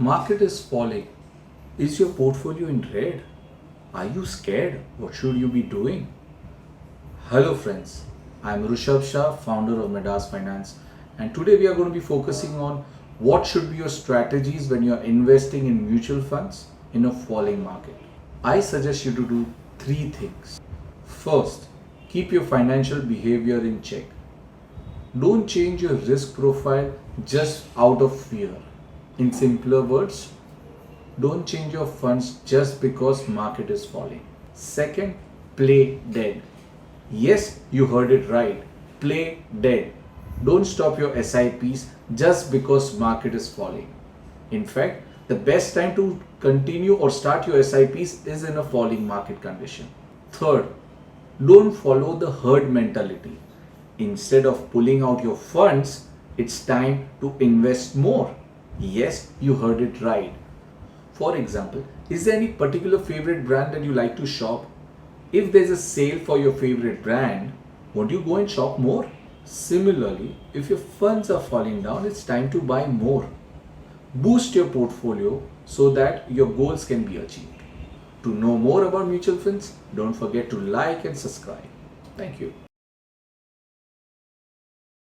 Market is falling. Is your portfolio in red? Are you scared? What should you be doing? Hello friends, I am Rushabh Shah, founder of Midas Finance, and today we are going to be focusing on what should be your strategies when you are investing in mutual funds in a falling market. I suggest you to do three things. First, keep your financial behavior in check. Don't change your risk profile just out of fear. In simpler words, don't change your funds just because market is falling. Second, play dead. Yes, you heard it right. Play dead. Don't stop your SIPs just because market is falling. In fact, the best time to continue or start your SIPs is in a falling market condition. Third, don't follow the herd mentality. Instead of pulling out your funds, it's time to invest more. Yes, you heard it right. For example, is there any particular favorite brand that you like to shop? If there's a sale for your favorite brand, won't you go and shop more? Similarly, if your funds are falling down, it's time to buy more. Boost your portfolio so that your goals can be achieved. To know more about mutual funds, don't forget to like and subscribe. Thank you.